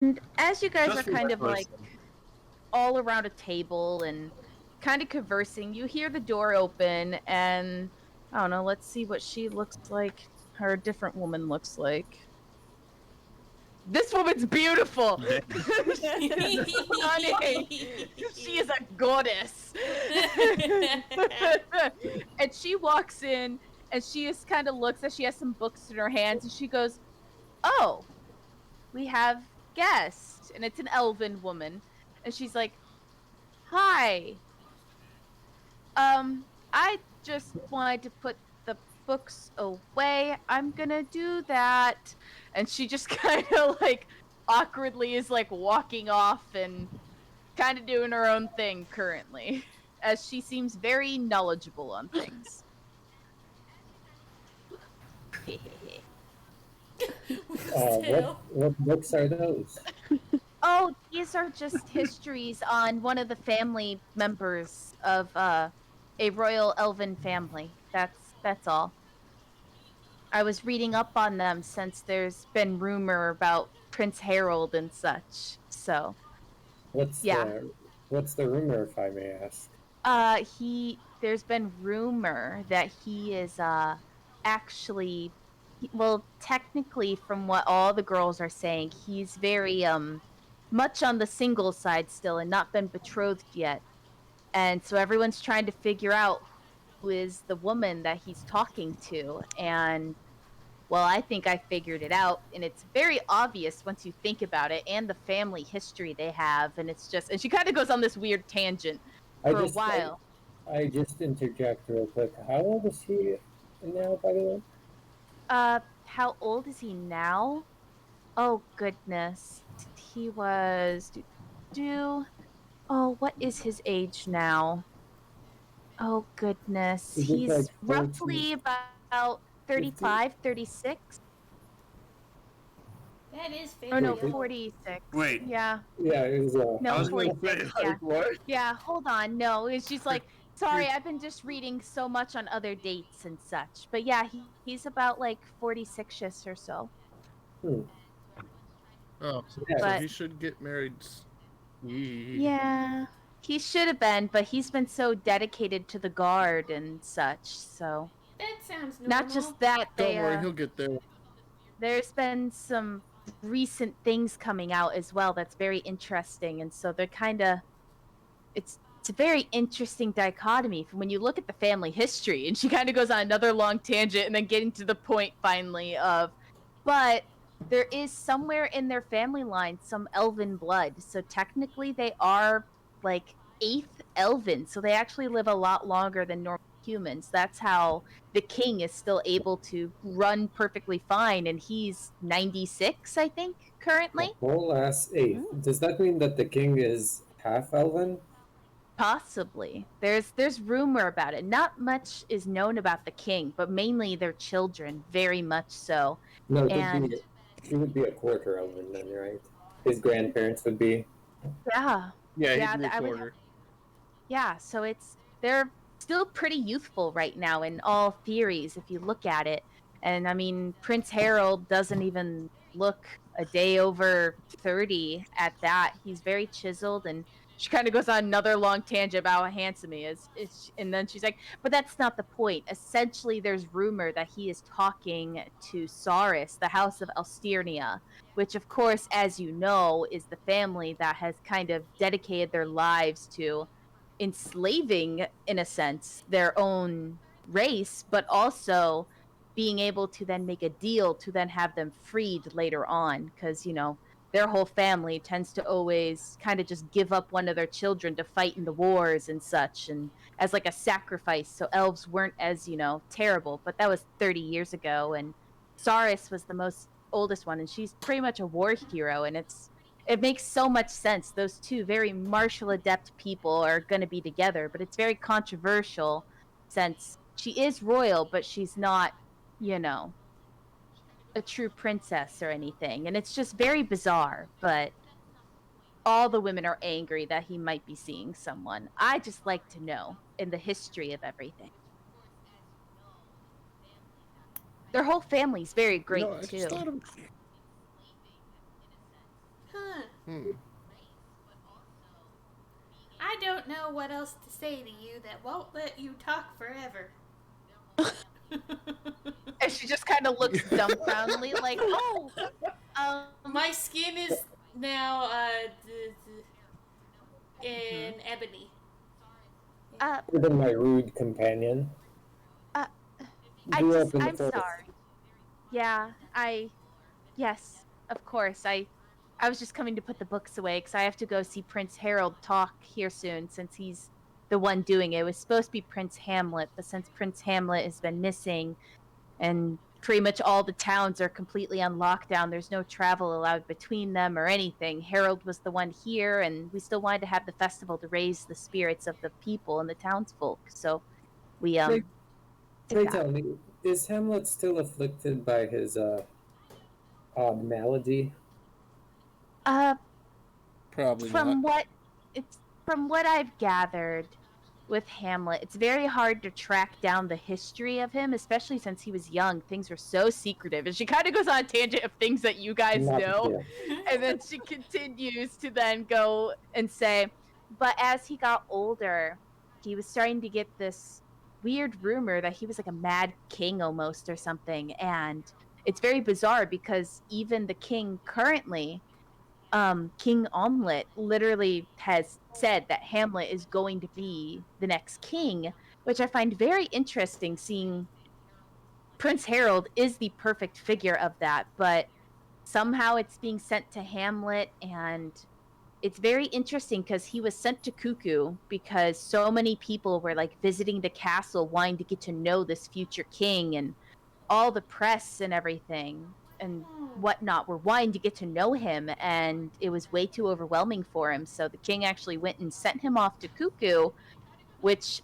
And as you guys Just are for kind that of like person. all around a table and kind of conversing, you hear the door open, and I don't know, let's see what she looks like, her different woman looks like. This woman's beautiful. She is stunning. She is a goddess. And she walks in and she just kind of looks as she has some books in her hands and she goes, "Oh, we have guests." And it's an elven woman. And she's like, "Hi. I just wanted to put the books away. I'm gonna do that." And she just kind of like awkwardly is like walking off and kind of doing her own thing currently, as she seems very knowledgeable on things. Wheel's What tail. books are those? Oh, these are just histories on one of the family members of a royal elven family. That's all. I was reading up on them since there's been rumor about Prince Harold and such. So, What's yeah. the what's the rumor, if I may ask? He there's been rumor that he is actually well, technically from what all the girls are saying, he's very much on the single side still and not been betrothed yet. And so everyone's trying to figure out who is the woman that he's talking to. And well, I think I figured it out. And it's very obvious once you think about it and the family history they have. And it's just, and she kind of goes on this weird tangent I for a just I, while. I just interject real quick. How old is he now, by the way? How old is he now? Oh, goodness. He was. Oh, what is his age now? Oh, goodness. Is it like He's 40, roughly about 50? 35, 36. That is Or no, fairly Wait, old. 46. Wait, Yeah. yeah, it was I No, was gonna 46. say, Yeah. like, what? Yeah, hold on. No, it's just like, sorry, You're- I've been just reading so much on other dates and such. But yeah, he's about like 46 ish or so. hmm, Oh, so yeah. But he should get married. yeah, he should have been, but he's been so dedicated to the guard and such. So That sounds not normal. just that, Don't worry, he'll get there. there's been some recent things coming out as well that's very interesting, and so they're kind of it's a very interesting dichotomy from when you look at the family history. And she kind of goes on another long tangent and then getting to the point finally of, but there is somewhere in their family line some elven blood. So technically they are like eighth elven. So they actually live a lot longer than normal humans. That's how the king is still able to run perfectly fine. And he's 96, I think, A currently. whole ass eighth. Does that mean that the king is half elven? Possibly. There's rumor about it. Not much is known about the king, but mainly their children, very much so. No, And he would be a quarter elven then, right? His grandparents would be. yeah. Yeah, he'd Yeah, be a I would quarter. yeah, so it's they're still pretty youthful right now in all theories if you look at it. And I mean, Prince Harold doesn't even look a day over 30 at that. He's very chiseled, and she kind of goes on another long tangent about how handsome he is. And then she's like, but that's not the point. Essentially, there's rumor that he is talking to Saris, the House of Alsternia, which, of course, as you know, is the family that has kind of dedicated their lives to enslaving, in a sense, their own race, but also being able to then make a deal to then have them freed later on. Because, their whole family tends to always kind of just give up one of their children to fight in the wars and such, and as like a sacrifice. So elves weren't as, terrible, but that was 30 years ago. And Saris was the most oldest one, and she's pretty much a war hero. And it makes so much sense. Those two very martial adept people are going to be together, but it's very controversial since she is royal, but she's not, you know, a true princess or anything. And it's just very bizarre, but all the women are angry that he might be seeing someone. I just like to know in the history of everything. Their whole family's very great I just too. thought of. Hmm. I don't know what else to say to you that won't let you talk forever. And she just kind of looks dumbfoundedly, like, "Oh, My skin is now mhm. in ebony. uh, Pardon my rude companion. uh, Grew up in the I'm forest. sorry. Yeah, yes, of course. I was just coming to put the books away because I have to go see Prince Harold talk here soon since he's the one doing it. It was supposed to be Prince Hamlet, but since Prince Hamlet has been missing and pretty much all the towns are completely on lockdown, there's no travel allowed between them or anything. Harold was the one here, and we still wanted to have the festival to raise the spirits of the people and the townsfolk. So we Pray, did pray that. tell me, is Hamlet still afflicted by his odd malady? Uh Probably not. From what it's from what I've gathered with Hamlet, it's very hard to track down the history of him, especially since he was young. Things were so secretive. And she kind of goes on a tangent of things that you guys Not know. yeah. And then she continues to then go and say, but as he got older, he was starting to get this weird rumor that he was like a mad king almost or something. And it's very bizarre because even the king currently, King Omelette literally has said that Hamlet is going to be the next king, which I find very interesting seeing Prince Harold is the perfect figure of that, but somehow it's being sent to Hamlet and it's very interesting because he was sent to Cuckoo because so many people were like visiting the castle wanting to get to know this future king and all the press and everything and whatnot were wanting to get to know him, and it was way too overwhelming for him. So the king actually went and sent him off to Cuckoo, which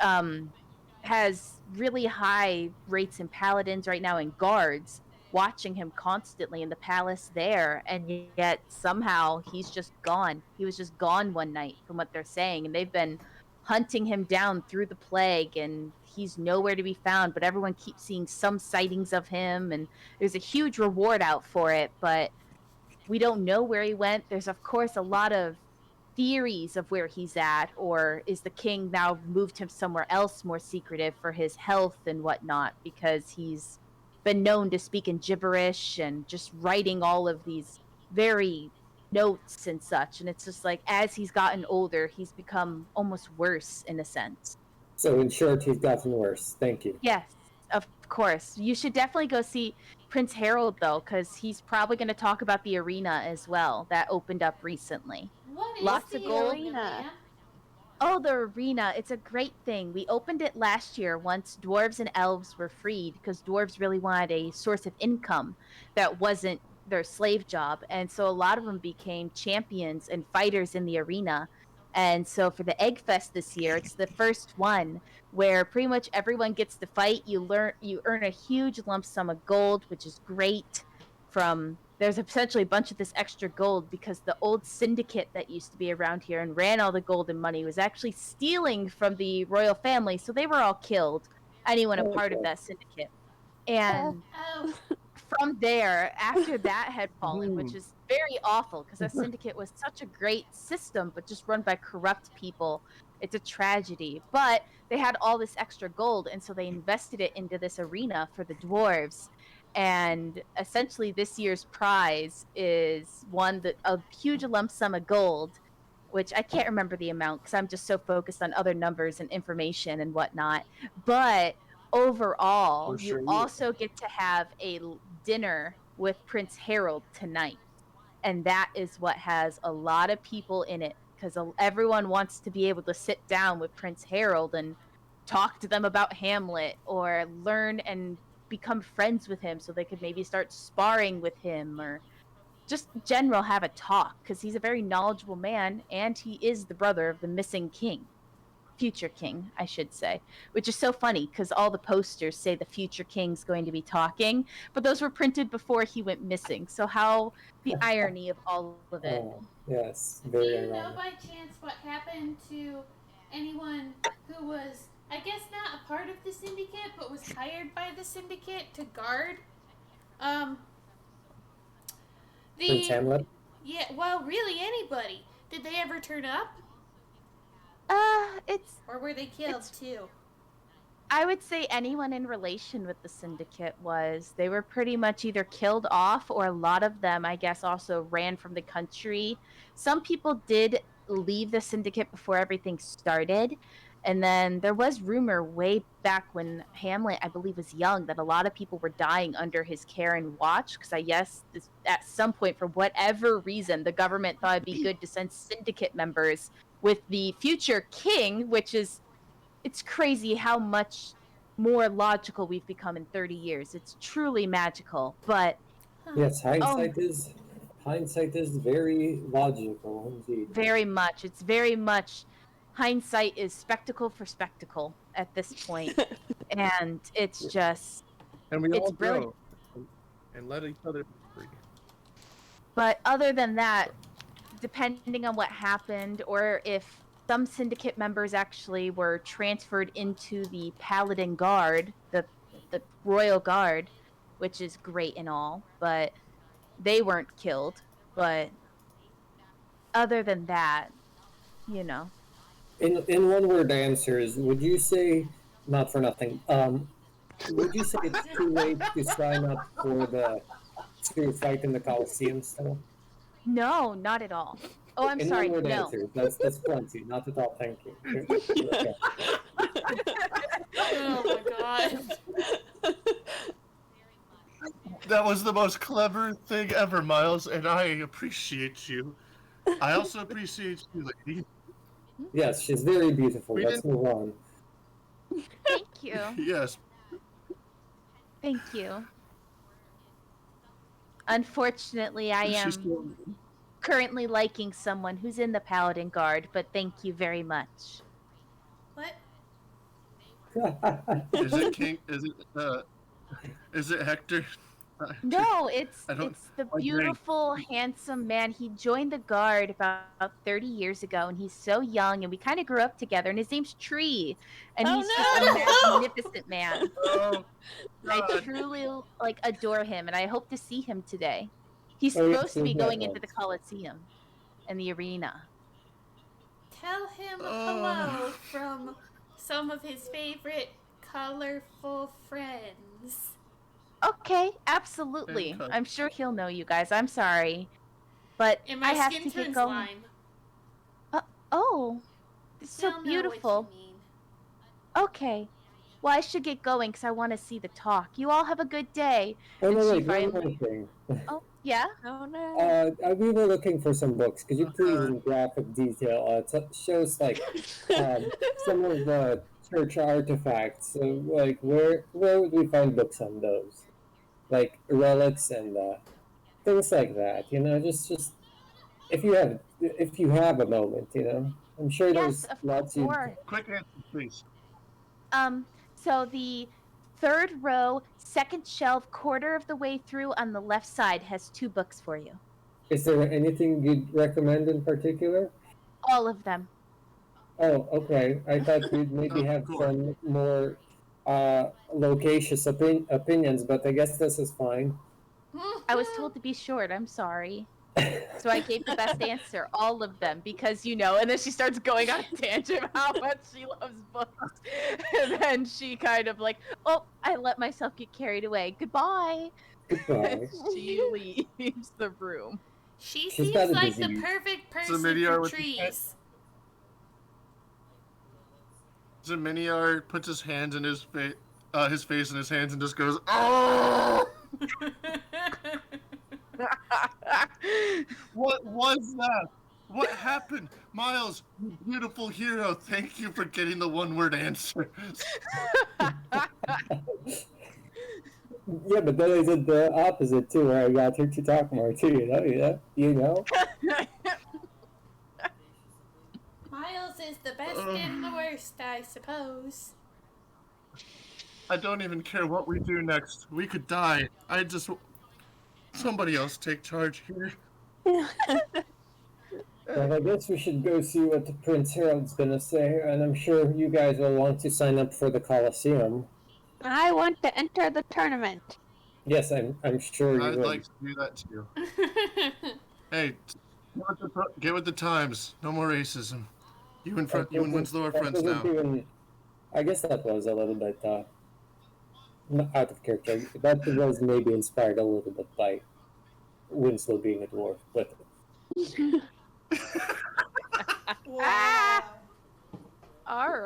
has really high rates in paladins right now and guards watching him constantly in the palace there, and yet somehow he's just gone. He was just gone one night from what they're saying, and they've been hunting him down through the plague and he's nowhere to be found, but everyone keeps seeing some sightings of him and there's a huge reward out for it, but we don't know where he went. There's of course a lot of theories of where he's at, or is the king now moved him somewhere else more secretive for his health and whatnot, because he's been known to speak in gibberish and just writing all of these very notes and such. And it's just like as he's gotten older, he's become almost worse in a sense. So in short, he's gotten worse. Thank you. Yes, of course. You should definitely go see Prince Harold though, because he's probably going to talk about the arena as well that opened up recently. What is Lots of the gold. arena, ma'am? Oh, the arena. It's a great thing. We opened it last year once dwarves and elves were freed because dwarves really wanted a source of income that wasn't their slave job. And so a lot of them became champions and fighters in the arena. And so for the Egg Fest this year, it's the first one where pretty much everyone gets to fight. You earn a huge lump sum of gold, which is great. From there's essentially a bunch of this extra gold because the old syndicate that used to be around here and ran all the gold and money was actually stealing from the royal family, so they were all killed, anyone a part of Okay. that syndicate. And Oh, from there, after that had fallen, Hmm. which is very awful because that syndicate was such a great system, but just run by corrupt people. It's a tragedy. But they had all this extra gold, and so they invested it into this arena for the dwarves. And essentially, this year's prize is one that a huge lump sum of gold, which I can't remember the amount because I'm just so focused on other numbers and information and whatnot. But overall, For you sure. also get to have a dinner with Prince Harold tonight. And that is what has a lot of people in it because everyone wants to be able to sit down with Prince Harold and talk to them about Hamlet or learn and become friends with him so they could maybe start sparring with him or just general have a talk because he's a very knowledgeable man and he is the brother of the missing king, future king, I should say, which is so funny because all the posters say the future king's going to be talking, but those were printed before he went missing. So how the irony of all of it. Oh, yes, do very you know ironic. by chance what happened to anyone who was, I guess, not a part of the syndicate, but was hired by the syndicate to guard um Prince the Hamlet. Yeah, well, really anybody. Did they ever turn up? It's Or were they killed it's too? I would say anyone in relation with the syndicate was. They were pretty much either killed off or a lot of them, I guess, also ran from the country. Some people did leave the syndicate before everything started. And then there was rumor way back when Hamlet, I believe, was young that a lot of people were dying under his care and watch. Because I guess at some point, for whatever reason, the government thought it'd be good to send syndicate members with the future king, which is it's crazy how much more logical we've become in 30 years. It's truly magical. But Huh. Yes, oh, hindsight is very logical indeed. very much. It's very much hindsight is spectacle for spectacle at this point. And it's just And we it's all brilliant. grow and let each other be free. But other than that, depending on what happened or if some syndicate members actually were transferred into the Paladin Guard, the Royal Guard, which is great and all, but they weren't killed. But other than that, you know. In one word answers, would you say not for nothing? Would you say it's too late to sign up for the to fight in the Coliseum still? No, not at all. Oh, I'm In one sorry. word No. answers, that's plenty. Not at all. Thank you. Okay. Oh my god. That was the most clever thing ever, Miles, and I appreciate you. I also appreciate you, lady. Yes, she's very beautiful. We Let's didn't. move on. Thank you. Yes. Thank you. Unfortunately, I She's am currently liking someone who's in the Paladin Guard, but thank you very much. What? Is it King? Is it Hector? No, I don't. it's the My brain. beautiful, handsome man. He joined the guard about 30 years ago, and he's so young, and we kind of grew up together. And his name's Tree, and Oh he's just a no! magnificent man. Oh I God. truly like adore him, and I hope to see him today. He's Oh, yes, supposed to be we've met going into the once. Coliseum and the arena. Tell him Oh. hello from some of his favorite colorful friends. Okay, absolutely. Fantastic. I'm sure he'll know you guys. I'm sorry, but And my I have skin to get turns going. lime. Oh, it's so They'll beautiful. know what you mean. Okay. Well, I should get going because I want to see the talk. You all have a good day. Oh And no, she wait, one more finally. thing. Oh, yeah? Oh no. We were looking for some books. Could you please, God. in graphic detail, shows like some of the church artifacts? So, like, where would we find books on those? Like relics and things like that. You know, just if you have a moment, you know, I'm sure Yes, there's of lots you. course. Quick answer, please. So the third row, second shelf, quarter of the way through on the left side has two books for you. Is there anything you'd recommend in particular? All of them. Oh, okay. I thought we'd maybe Of have course. some more loquacious opinions, but I guess this is fine. I was told to be short. I'm sorry. So I gave the best answer, all of them, because and then she starts going on a tangent of how much she loves books. And then she kind of like, oh, I let myself get carried away. Goodbye. Goodbye. She leaves the room. She She's got seems a like the disease. perfect So person Miniar for with the cat? trees. So Miniar puts his hands in his face in his hands and just goes, "Oh! What was that? What happened? Miles, you beautiful hero, thank you for getting the one-word answer." Yeah, but then I did the opposite too, where I got her to talk more too. You know. Miles is the best and the worst, I suppose. I don't even care what we do next. We could die. Somebody else take charge here. Well, I guess we should go see what the Prince Harold's gonna say, and I'm sure you guys will want to sign up for the Coliseum. I want to enter the tournament. Yes, I'm sure you I'd would. like to do that too. Hey, get with the times. No more racism. You and Winslow are That friends wasn't now. even. I guess that was a little bit not out of character. That was maybe inspired a little bit by Winslow being a dwarf, but Ah, Wow. all right.